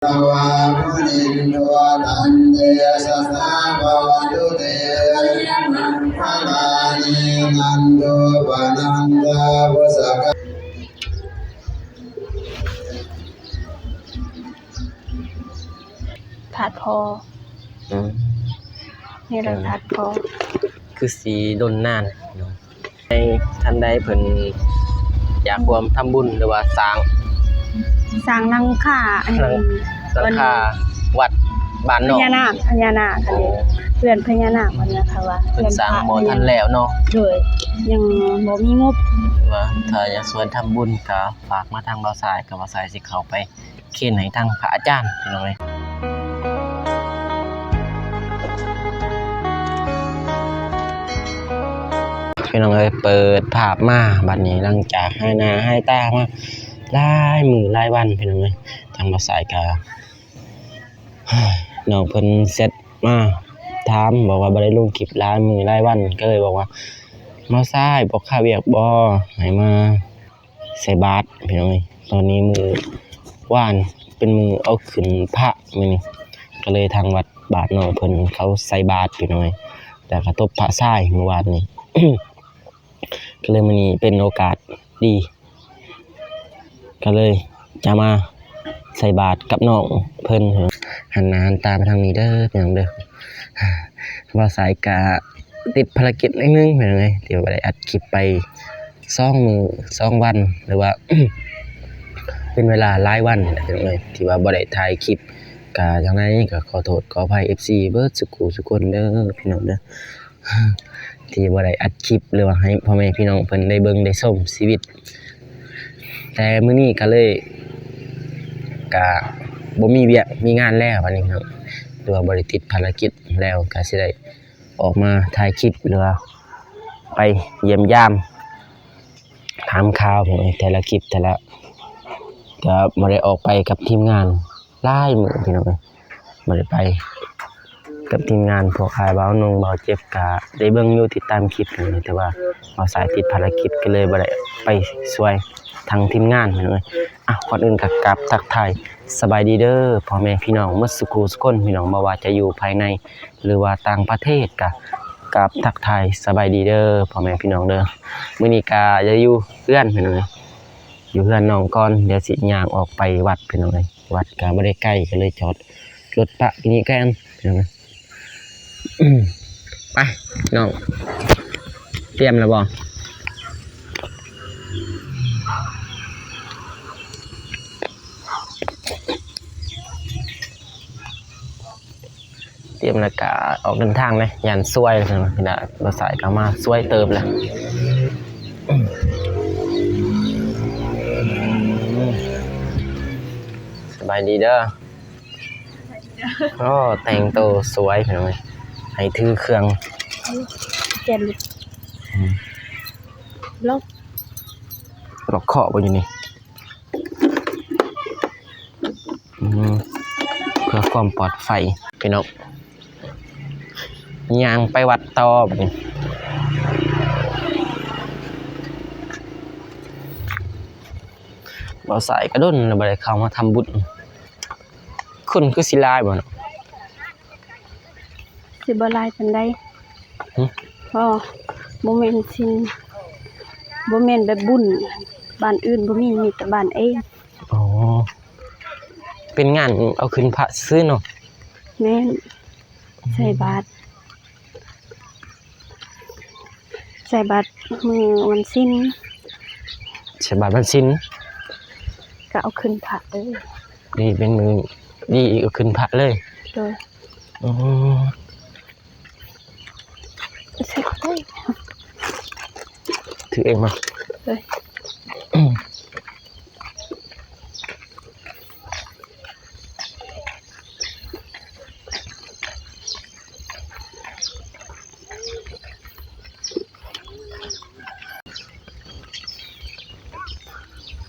วามุนินโทตันเตสสะภะวะตุเตภะลานินันโตปะนันตาวุสกะถาดพอนี่เราถาดพอคือสีดนนานในท่านใดเพิ่นอยากรวมทำบุญหรือว่าสร้างนังค่าอันนี้หลังคาวัดบ้านนอกพญานาคอันนี้เพื่อนพญานาควันนี้ค่ะว่าเพิ่นสร้างบ่ทันแล้วเนาะโดยยังบ่มีงบว่าถ้าอยากสวนทำบุญก็ฝากมาทางบ่าวสายก็บ่าวสายสิเข้าไปเค้นให้ทางพระอาจารย์พี่น้องเอ้ยพี่น้องเอ้ยเปิดภาพมาบัดนี้หลังจากให้หน้าให้ตามาหลายมื้อหลายวันพี่น้องเอ้ยทางบ่าวสายก็น้องเพิ่นเสร็จมาถามบอกว่าบ่ได้ลงคลิปหลายมื้อหลายวันก็เลยบอกว่ามาซ้ายบ่ค่าเวียกบ่ให้มาใส่บาตรพี่น้องเอ้ยตอนนี้มื้อว่านเป็นมื้อเอาขึ้นพระมื้อนี้ก็เลยทางวัดบาทน้องเพิ่นเขาใส่บาตรพี่น้องเอ้ยแต่ก็ตบพระซ้ายเมื่อวานนี้ ก็เลยมื้อนี้เป็นโอกาสดีก็เลยจะมาใส่บาตรกับน้องเพิ่นหันหน้าหันตาไปทางนี้เด้อพี่น้องเด้อว่าสายกะติดภารกิจนิดนึงพี่น้องเอ้ยที่ว่าได้อัดคลิปไป2 มื้อ2 วันหรือว่า เป็นเวลาหลายวันพี่น้องเอ้ยที่ว่าบ่ได้ถ่ายคลิปก็จังได๋ก็ขอโทษขออภัย FC เบิดทุกคนเด้อพี่น้องเด้อ ที่บ่ได้อัดคลิปหรือว่าให้พ่อแม่พี่น้องเพิ่นได้เบิ่งได้ชมชีวิตแต่มื้อนี้ก็เลยก็บ่มีเวียกมีงานแล้ววันนี้ครับหรือว่าบ่ได้ติดภารกิจแล้วก็สิได้ออกมาถ่ายคลิปหรือว่าไปเยี่ยมยามถามข่าวแต่ละคลิปแต่ละก็บ่ได้ออกไปกับทีมงานหลายมื้อพี่น้องบ่ได้ไปกับทีมงานพวกอ้ายบ่าวนงบ่าวเจ็บก็ได้เบิ่งอยู่ติดตามคลิปนี่แต่ว่าบ่สายติดภารกิจก็เลยบ่ได้ไปช่วยทางทีมงานพี่น้องก่อนอื่นก็กราบทักทายสบายดีเด้อพ่อแม่พี่น้องหมดสุขทุกคนพี่น้องบ่ว่าจะอยู่ภายในหรือว่าต่างประเทศก็กราบทักทายสบายดีเด้อพ่อแม่พี่น้องเด้อมื้อนี้ก็จะอยู่เฮือนพี่น้องอยู่เฮือนน้องก่อนเดี๋ยวสิย่างออกไปวัดพี่น้องวัดก็บ่ได้ใกล้ก็เลยจอดรถปะที่นี่กันพี่น้องไปน้องเตรียมแล้วบ่เตรียมแล้วก็ออกเดินทางเลยยันซวยเลยนะพี่น้าเราสายก็มาซวยเติมเลยสบายดีเด้อก็แต่งตัวสวยพี่น้องให้ถือเครื่องเจ็ดล็อกเคาะไว้อยู่นี่เพื่อความปลอดภัยพี่น้องย่างไปวัดต่อแบบนี้บ่าวสายกระด้นแล้วบ่ได้เข้ามาทำบุญคุณคือสิลายบ่เนาะสิบ่ลายปานใดบ่แม่นสิบ่แม่นแบบบุญบ้านอื่นบ่มีแต่บ้านเองอ๋อเป็นงานเอาขึ้นพระซื้อเนาะแม่นใส่บาตรมื้อวันศีลใส่บาตรวันศีลก็เอาขึ้นพระเลยนี่เป็นมือนี่เอาขึ้นพระเลยโดยอ๋อใส่ได้ถือเองมาเลย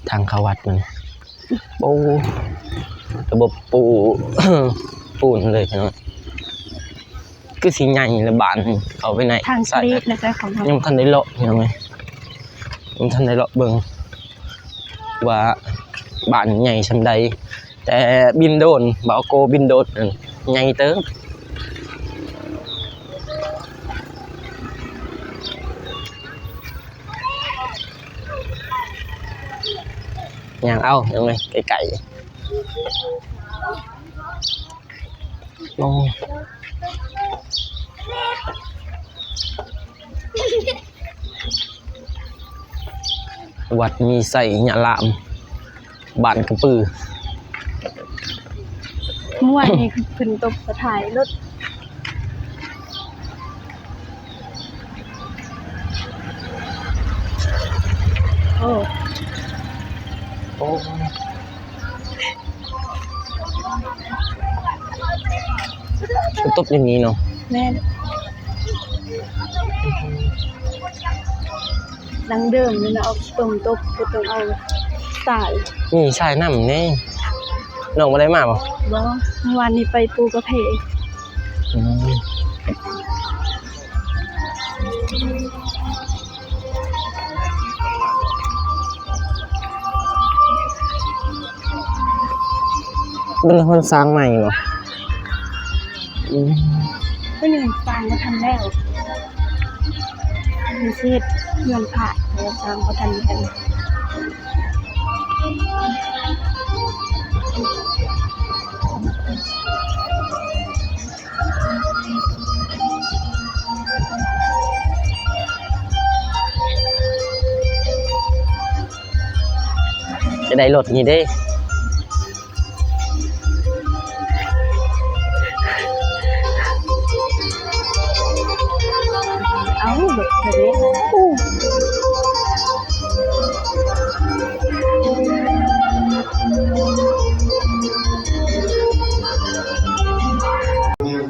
ทางเข้าวัดมันปูระบบปูนเลยเนาะคือสีใหญ่และบานเอาไปไหนทางสลีดนะจ๊ะของยังทันได้เลาะยังไงยังทันได้เลาะเบิ่งว่าบานใหญ่ชั้นใด แต่บินโดนบ่าวโกบินโดนนั่นใหญ่เติบย่างเอายังไงไก่โอ้วัดมีใส่หยาลามบ้านกระปือ เมื่อวานนี้ขึ้นตบกระถ่ายรถโอ้ โอ้ตบอย่างนี้เนาะ แม่ดังเดิมเลยนะเอาตรงตบก็ต้องเอาสาย นี่ชายน้ำนี่น้องมาได้มาบ่ บ่เมื่อวานนี้ไปปูกระเพก เป็นคนสร้างใหม่เหรอ ก็ยังสร้างมาทันแล้วมีเศษเงินผ่าแล้วสร้างมาทันกันจะได้รถนี่เด้เอาแบบนี้อู้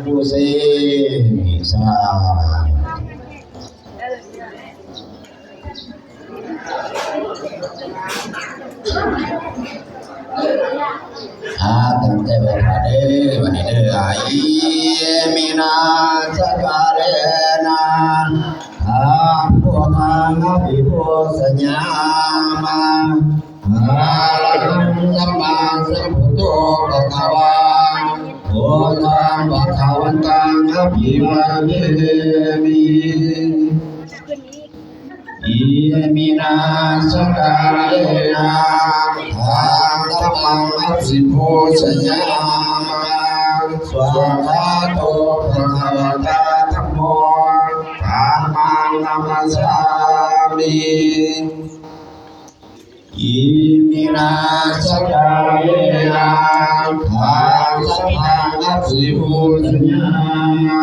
ผู้เสมิสาตั้งแต่เวลาเด้อวันนี้เด้อมีนาสักการะนาพวกนางพิโพสัญญามาลังสัมมาสัมพุทโธภะคะวาโอทังภะคะวันตังอภิวาเทมิอิมินาสักการะนาธัมมังอภิโพสัญญามาสวากขาโตภะคะวะตาธัมโมธัมมังนัมสสามิอิมินาสักการะนาธัมมังอภิโพสัญญามา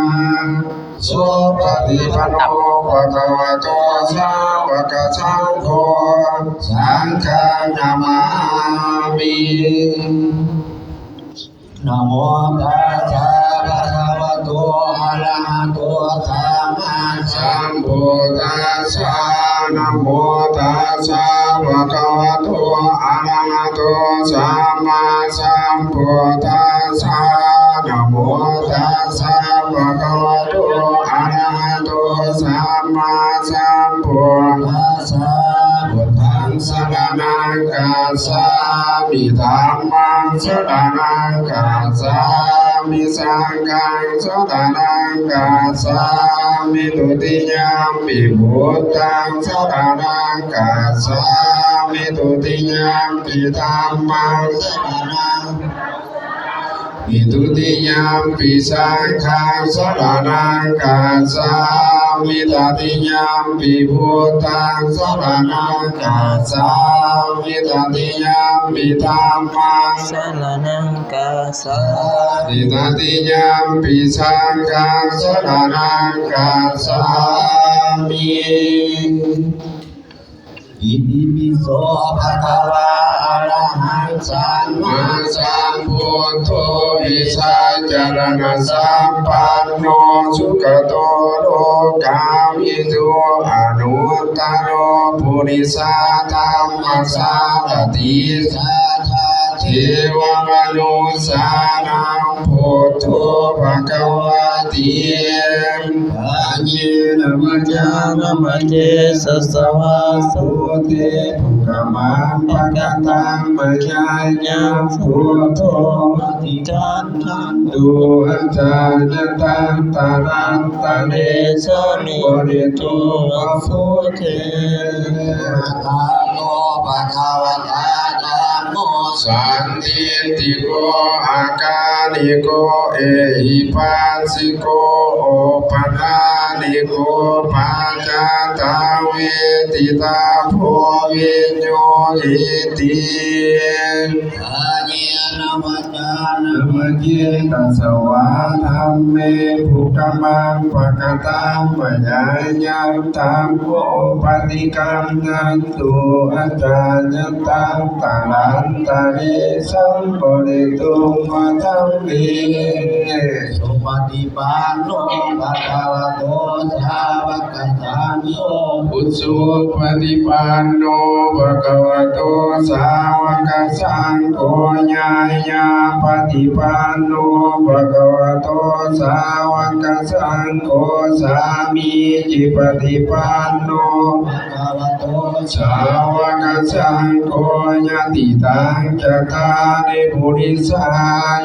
สุปฏิปันโนภะคะวะโตสาวกสังโฆสังฆังนามามินะโมตัสสะภะคะวะโตอะระหะโตสัมมาสัมพุทธัสสะนะโมตัสสะภะคะวะโตอะระหะโตสัมมาสัมพุทธัสสะนะโมตัสสะภะคะวะโตอะระหะโตสัมมาสัมพุทธัสสะพุทธังสรณังคัจฉามิธัมมังสรณังคัจฉามิสังฆังสรณังคัจฉามิทุติยมปิพุทธังสรณังคัจฉามิทุติยมปิธัมมังสรณังมิทุติยมปิสังฆังสรณังคัจฉามิตติยมปิพุทธังสรณังคัจฉามิตติยมปิธัมมังสรณังคัจฉามิตติยมปิสังฆังสรณังคัจฉามิอิติปิโสภะคะวะอะระหังสัมมาสัมพุทโธวิสัจจารณสัมปันโนสุขโตโลกาวิทูอนุตตโรปุริสธรรมสารติสัทธาเท ทิวมนุสานังพุทโธภควติอาญินมัจจานมัจเจสัสสวะโสเตภุกมังปะกตังมัจจายังพุทโธปฏิจันทันตุอัจจายตังตานังตาเนสามิบริโตโสเทตาโนภะคะวะตาธัมโมสันทิติโกอาการิโกเอหิปัสสิโกโอปัฏฐานิโกปัจจตาเวทิตาโพวิญโยหิติอาเยนะมัจจานะมัจเจตัสสวะธัมเมภุกมังปะกตังมะยายังธัมโมปฏิกัมนันตุอาจารยตังตาลันตาริสัมปริตุมาธัมมิสุปฏิปันโนภะคะวะโตสาวกสังโฆพุทโธปฏิปันโนภะคะวะโตสาวกสังโฆญาญาปฏิปันโนภะคะวะโตสาวกสังโฆสามีจิปฏิปันโนภะคะวะโตสาวกสังโฆญาติตังจัตตานิปุริสา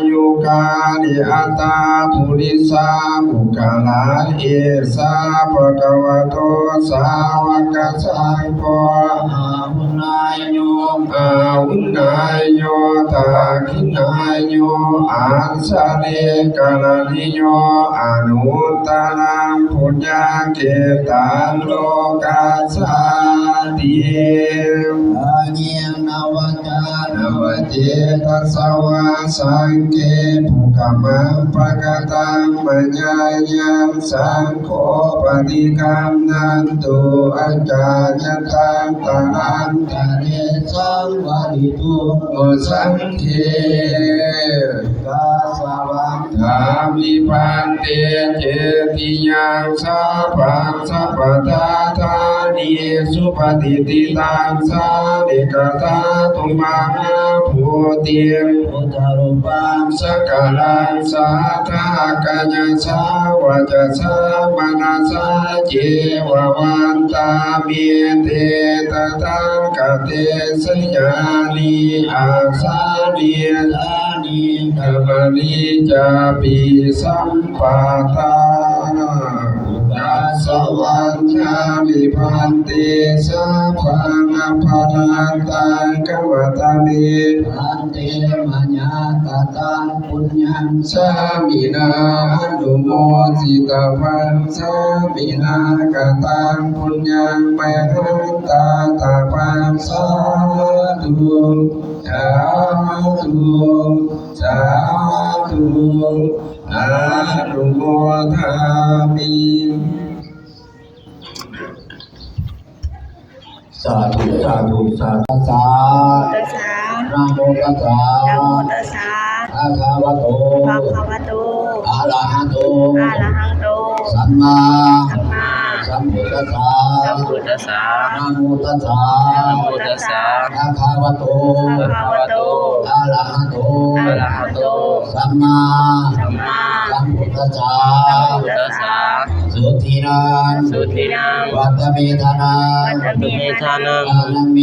ยุกานิอัตตาปุริสาบุคลาเอสาภะคะวะโตสาวกสังโฆอาหุนายโยอาหุนายโยตาคินายโยอาสาเลกาลนิโยอนุตตรังพุญญาเกตังโลกัสสาติอาเยนวัจจานวัจเจตัสสวะสังเกภุกมังปะกตังมัญญายังสังโฆปฏิกัมนันตุอัจจายตังตานันตาเรสังวาริตุโอสังเทกาสวังธามิปันเตเจติยังสัพพังสัพพทาธานิสุปฏิติตังสาริกตาตุมังภูติอุตรุปังสักการังสาธากัญญาสาวะจสามนาสาเจววันตามิเตตตังกเตสยานิอาสานิลานิธรรมนิจาปิสัมปาทาตัสสวัญญามิพันติสัพพังอภรันตังกวัตมิพันติมัญญากตังปุญญังสามินาอนุโมทิตาภังสามินากตังปุญญังเปหันตาตาภังสาธุสาธุสาธุอนุโมทามิสาธุสาธุสาธุสา ตัสสะ นะโมตัสสะ นะโมตัสสะ ภะคะวะโต ภะคะวะโต อะระหะโต อะระหังโต สัมมา สัมมา สัมพุทธัสสะ สัมพุทธัสสะ นะโมตัสสะ นะโมตัสสะ ภะคะวะโต ภะคะวะโต อะระหะโต อะระหะโต สัมมา สัมมา สัมพุทธัสสะ สัมพุทธัสสะ สุทินัง สุทินัง วัตเมธานัง วัตเมธานัง อานังเม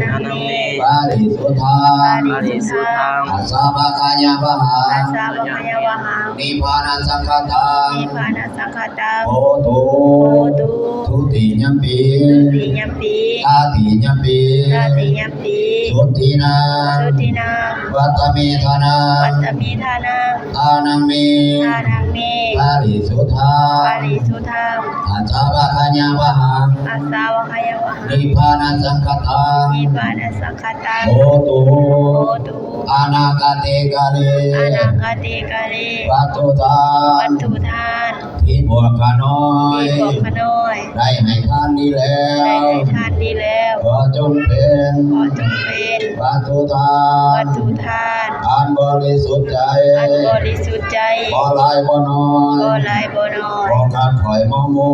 อานังเม ปาริสุทธั ปาง ริสุทธัง อาสาภะคะยะวะหา อาสาวะมยวหัง นิพพานังสังฆตัง นิพพานัสสังฆตัง โอตุ โอตุ ทุติยัมปี สุติยัมปี ตาติยัมปี ตติยัมปี สุตินัง สุตินัง วัตเมธานั วั ง ตเมธานัง อานังเม อานังเม ปาริสุทธั ปาง ริสุทธัง อาสาภะคะยะวะหัง อาสาวะมยวหัง นิพพานังสังฆตัง นิพพานัสสังฆตัง โอตุ โอตุ อนาคเตกาเล อนาคติกาเล วัตถุทา วัน ตถุทาน เท ที่พวกข้าน้อย ที่พวกข้าน้อย ได้ให้ทานดีแล้ ได้ ว ให้ทานดีแล้ว ขอจงเป็น ขอจงเป็น วัตถุทา วัน ตถุทาน อันบริสุทธิ์ใจ อันบริสุทธิ์ใจ บ่หลายบ่น้อย บ่หลายบ่น้อย บ่ขาดข่อยมัว บ่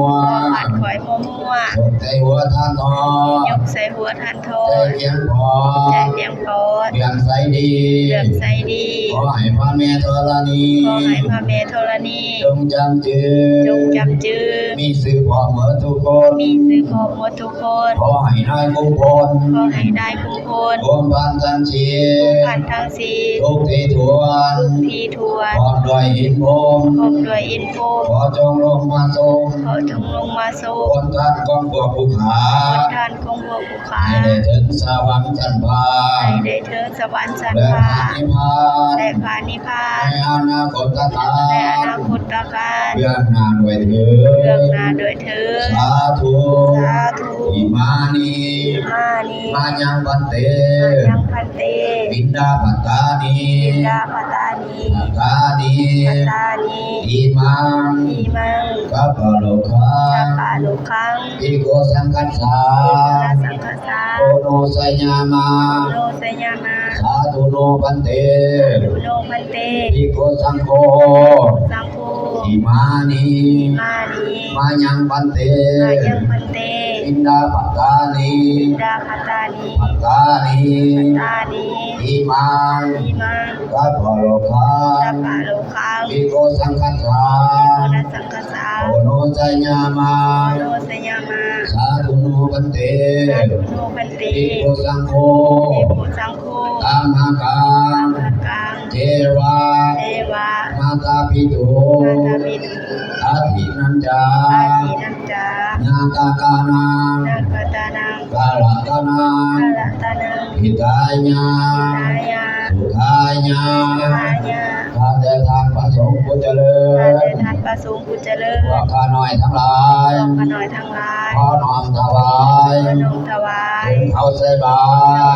ขาดข่อยมั่ว สดใจหัวท่านทอย กใส่หัวทานโท ใจ ษ เพียงพอ ใจเพียงพอ เบี่ยงใสดี เลื่อมใสดี ขอให้พระแม่ธรณี ขอให้พระแม่ธรณี จงจำจือ จงจำจือ มีสื่อพอเหมือนทุกคน มีสื่อพอหมดทุกคน ขอให้นายผู้พล ขอให้ได้ผู้คน รวมพันทั้งชี ผ่านทั้งสี่ ทุกที่ทวน ที่ทวน พร้อมด้วยอินโฟม พบด้วยอินโฟ ขอจงลงมาทรง ขอจงลงมาสู่ คนท่านกองพวกผู้ขา คนทานคงวัวผู้ขา ให้ได้ถึงสวรรค์ชั้นฟ้า ให้ได้เถิดสวรรค์สัน และ ฟ้า พระนิพพาน และพานิพพาน ในอนาคตกา และอ ล นาคตการ เบื้องหน้าด้วยเถิ เรื่อง ด หน้าโดยเถิด สาธุ สาธุ อิมานี มานี มายังปันเต ยังพันเต บินดาปัตตานี ดาปตานี ปัตตานี ปัตตานี อิมัง ทีมัง กัปปะโลกา สัปปะโลคัง อิโกสังคัสสา นาสังคสา โอโนสัญญามา โนสยามา สาธุโนปันเต ดุโนพันเต อิโกสังโฆ สังโฆ อิมานี มานี มายังปันเต มายังพันเต บินดาปัตตานี ดาพัตตานี ปัตตานี ตานี อิมัง ทีมัง กัปปะโลกา สัปปะโลคัง อิโกสังคัสสา โนนาสังคสา โอโนสัญญามา โนสยามา สาธุโนปันเต สาธุโนพันเต อิโกสังโฆ เทโพสังโฆ ตามหากั สั ง งฆกัง เทวา เทวา มาตาปิโต นาตามิตุ อาทินันจา อาทีนันจา นาตากานัง นาคตานัง กาลตานัง กาลตานัง หิตายา ตายา สุขายา ตายา ข้าแต่ทานพระสงฆ์ผู้เจริ ข้าแต่ ญ ท่านประสงค์ผู้เจริญ พวกข้าน้อยทั้งหลาย พวกข้าน้อยทั้งหลาย ขอน้อมถวาย ขอนมถวาย เอาใส่บา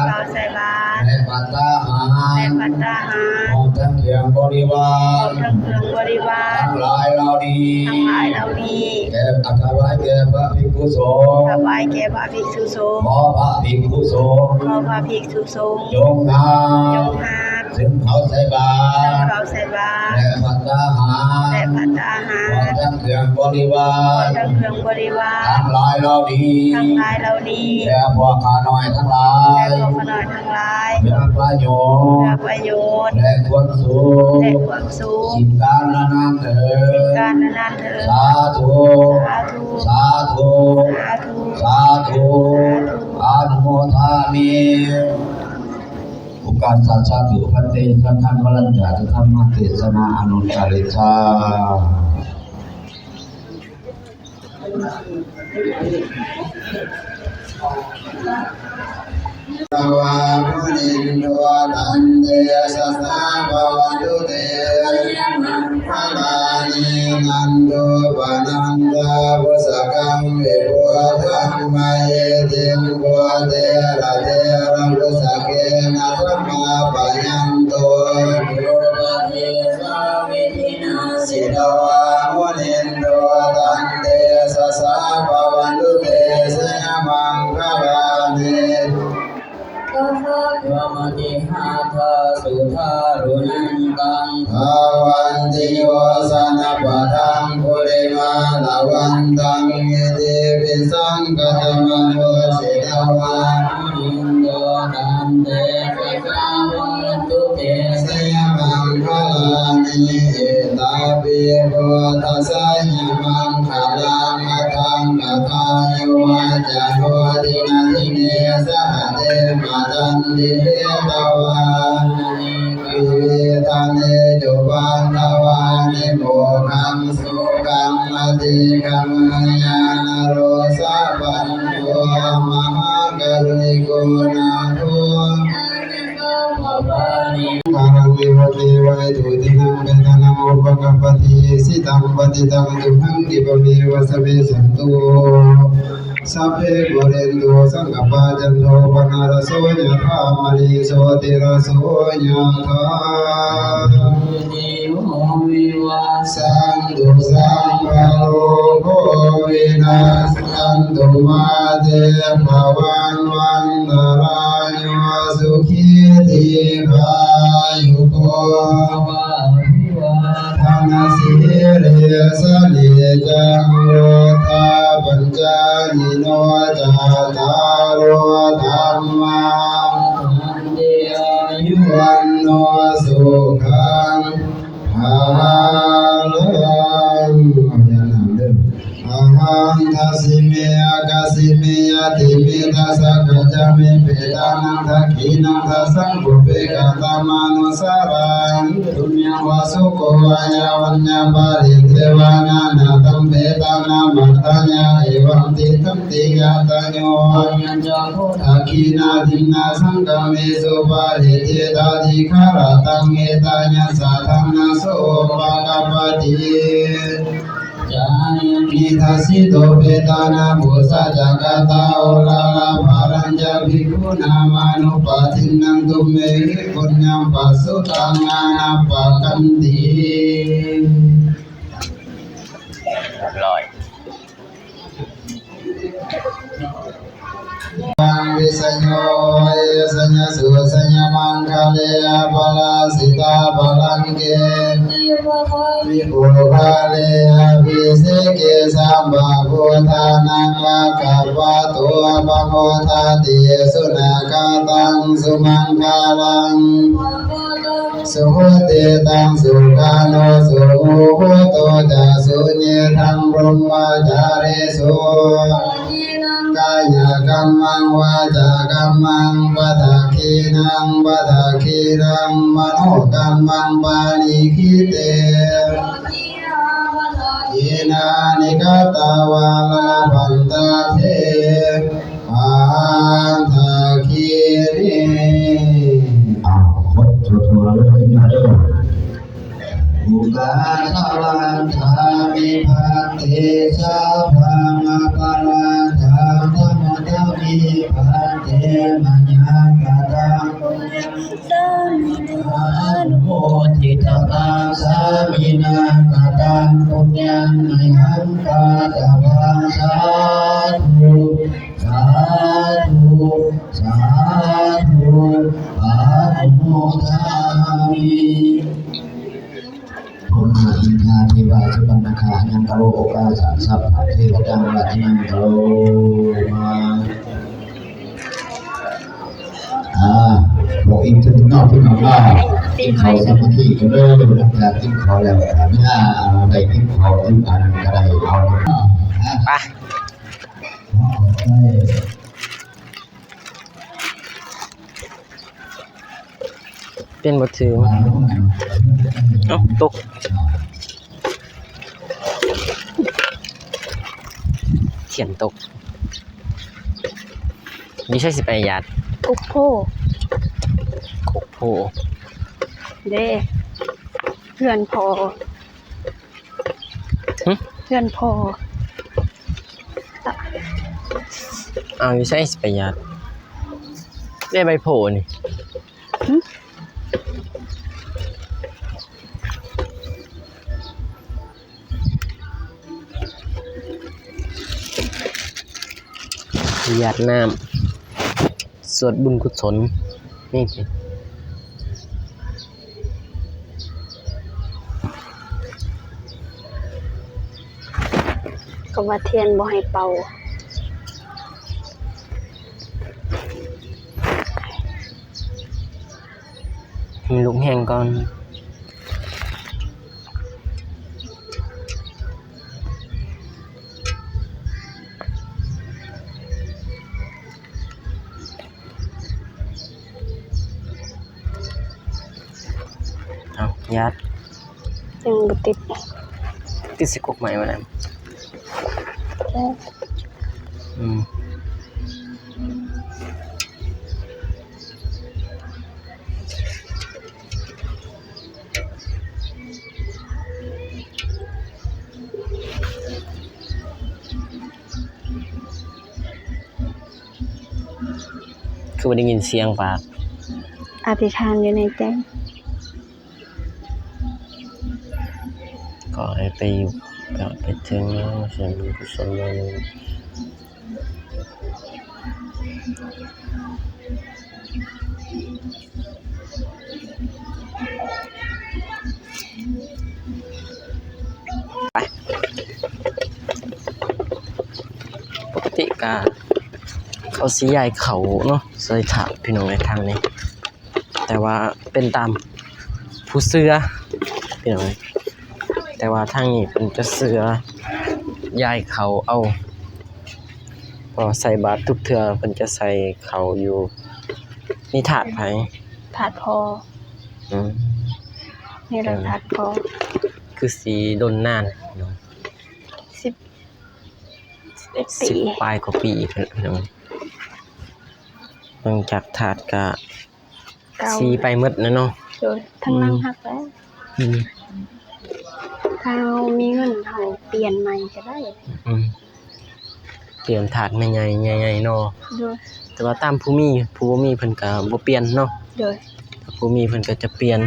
ตร ข้าวใส่บาตร และปัตตาหา และ ร ปัตตาหาร พร้อมทั้งเครื่องบริวาร ทั้งเครื่องบริวาร ทั้งหลายเหล่านี้ ทั้งหลายเหล่านี้ แก่อัถวายแก่พระภิกขุสงฆ์ ถวายแก่พระภิกษุสงฆ์ ขอพระภิกขุสงฆ์ ขอพระภิกษุสงฆ์ จงน จงหา ำถึงเขาใส่บา ทั้ง ตร ข้าวใส่บาตร และปัตตาหา และ ร ปัตตาหา พร้อม ร ทั้งเครื่องบริวาร ทั้งเครื่องบริวาร ทั้งหลายเหล่านี้ ทั้งหลายเหล่านี้ แก่พวกข้าน้อยทั้งหลา และ ย พวกขน้อยทั้งหลาย เพื่อประโย เพื่อ ชน์ ประโยชน์ และความสุข และความสุข สิ่งการละนานเถิ สิ่ง ด การนานๆเถิด สาธุ สาธุ สาธุ สาธุ สาธุอนุโมทามิอุกาสสะสาธุพันเตสังฆังวรัญญาตุธรรมเทศนาอนุตตริชาสวามุนินทวตันเตสัสสะภวตุเตภะลานินันโตปะนันตาปุสกังวิปุถัมมัยติงปุเตระเตระปุสเกนะธรรมาปะยันโตปุปะเทสาวิธินาสิตวามุนินทวตันเตสัสสะภวตุเตสยมังคลานิวมติหาทาสุทารุนันตังภาวันติโยสนปะทังปุริมาลาวันตังเยติปิสังกตมโนสิตวามุนิโตตันเตปะกาวันตุเตสยมังคลานิตาปิโกทัสสยมังคลามาทังกทายโวจาโนตินาทิเนสหเตมาตันติเตตวานิกิตันเนจุปันตวานิโมขังสุขังอติกัมยานโรสะปันโทมหากรุณิโกนาโทการวิวัติวัยตุตินังเบตนังอุปกัปปติสิตังปฏิตังตุหังกิปเมวะสเวสันตุสัพเพปุเรนตุสังกปปะจันโทปนะระโสยะธามณีโสติระโสยะธา สังดุสังภา วินาสันตุมาเตภวันวันตรายโยสุขีทีขายุโกธนาสิเรสลิจังโลทาปัญจนิโนจาตารโรธรรมายุวันโนสุขังภาลังอาหังทัสสิเมกัสสิเมยติเมทัสสะกัจจเมเปตานังทักขินังทัสสังบุเปกะตมานุสารังตุญญวาสุโกวายาวัญญาปาริเทวานานาตัมเปตานามัตตัญญาเอวังติตัมติยาตัญโยยัญจโคทักขินาทินาสังฆเมสุปาริเทตาธิคารตังเอตัญญาสัทธังนาโสปะกปปติจายันทิทัสสิโตเปตานาบุษะจักตาโอลาลาภารัญจภิกขุนามานุปะทินังตุเมหิปุญญังปัสสุตังนานาปะกันติ ร้อย ปังวิสัญโยเยสัญญสุสัญญมังคะเลปะลาสิตาปะลังเกวิปุภาเลวิเสเกสัมบาพุทานังวะกัปปะตัวปะโมทาติสุนาคาตังสุมังคาลังสุโหติตังสุขานโนสุโมโหโตจะสุญญทังพรหมจาริสุกายกัมมังวาจากัมมังปะทะคีนังปะทะคีนังมโนกัมมังปานิคิเตยีนานิกตาวาลาพันตาเทปันทะคีนิคดชัวร์เลยนะเด้ออุกาสวันทามิภัตติสาพังอปาราทังธรรมทามิภัตติมัญญากตังปุญญสัมมานุโมทิตังสามินากตังปุญญังมหังกาตวังสาธุสาธุสาธุอนุโมทามิ ผมหาอินทาเทวาสุปันนคายังกะโลโอกาสาสัพพะเทวตังวัจนังกะโลมาบอกอินทุนนอกที่น้องว่ากินเขาสมาธิกันเด้อหลังจากกินเขาแล้วถ้าได้กินเขาที่อันก็ได้เอาไปเป็นบทถือเอ้าตกเขียนตกนี่ใช่สิไปยัดกุกโพโคกโพ เด้เพื่อนพอเพื่อนพอเอาอยู่ใช่สิไปยัดได้ใบโพนี่หยาดน้ำสวดบุญกุศลนี่สิก็ว่าเทียนบ่ให้เป่ามีลูกแห้งก่อนเอายัดยังบ่ติดสิกกใหม่มาแล้วคือได้ยินเสียงปากอธิษฐานอยู่ในใจก็ให้ไปอยู่ ก็ไปถึงแล้วส่วนบุญกุศลเลยปกติกาเขาสีใหญ่เขาเนาะใส่ถาดพี่น้องในทางนี้ แต่ว่าเป็นตามผู้เสือพี่น้องแต่ว่าทางนี้เป็นจะเสือยายเขาเอาพอใส่บาตรทุกเทื่อเพิ่นจะใส่เขาอยู่นี่ถาดไผ ถาดพอ อืม นี่เราถาดพอ คือสีดนนานเนาะ 11 ปี 10ปลายกว่าปีพี่น้องเบิ่งจากถาดก็ เก่า สีไปหมดนะเนาะ โดยทั้งนั่งหักแล้ว อืม ถ้าเรามีเงินเราเปลี่ยนใหม่ก็ได้ อืมเปลี่ยนถาดใหญ่ๆใหญ่ๆเนาะ โดย แต่ว่าตามผู้มีเพิ่นก็บ่เปลี่ยนเนาะ โดย ถ้าผู้มีเพิ่นก็จะเปลี่ยน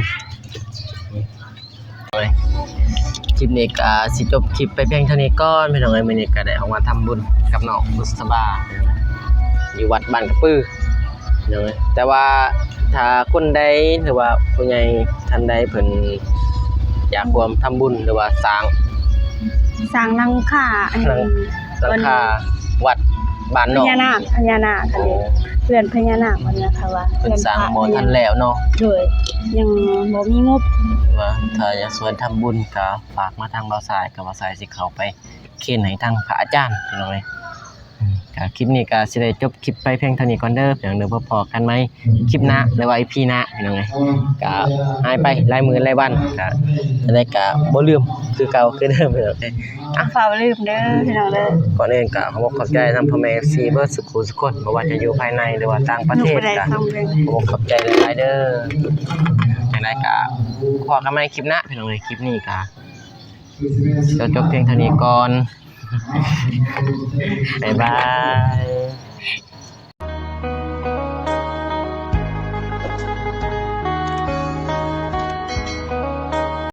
คลิปนี้ก็สิจบคลิปไปเพียงเท่านี้ก่อนพี่น้องเอ้ยมื้อนี้ก็ได้ออกมาทำบุญกับน้องบุษบาอยู่วัดบ้านกระปือพี่น้องเอ้ยแต่ว่าถ้าคนใดหรือว่าผู้ใหญ่ท่านใดเพิ่นอยากร่วมทำบุญหรือว่าสร้าง สร้างหลังคาอันนี้ หลังคาวัดบ้าน พ นอก ญานาคอันนี้เพื่อนพญานาคมันนะคะว่า เพิ่นสร้างบ่ทันแล้วเนาะ โดยยังบ่มีงบ ว่าถ้าอยากสวนทำบุญก็ฝากมาทางบ่าวสายกับบ่าวสายสิเข้าไปเค้นให้ทางพระอาจารย์พี่น้องเอ้ยก็คลิปนี้ก็สิได้จบคลิปไปเพียงเท่านี้ก่อนเด้อพี่น้องเด้อพอๆกันไหมคลิปหน้าหรือว่า EP หน้าพี่น้องเอ้ยก็หายไปหลายมื้อหลายวันก็จะได้ก็บ่ลืมคือเก่าคือเดิมพี่น้องเอ้ย ฝ่าบ่ลืมเด้อพี่น้องเด้อ ก่อนอื่นก็ขอบอกขอบใจนำพ่อแม่ FC เบิดสุขุทุกคนบ่ว่าจะอยู่ภายในหรือว่าต่างประเทศ บ่ได้ ก็ ซ่อมเลย ขอบใจหลายๆเด้อจังได๋ก็พอกันใหม่คลิปหน้าพี่น้องเอ้ยคลิปนี้ก็จะจบเพียงเท่านี้ก่อน บ๊ายบาย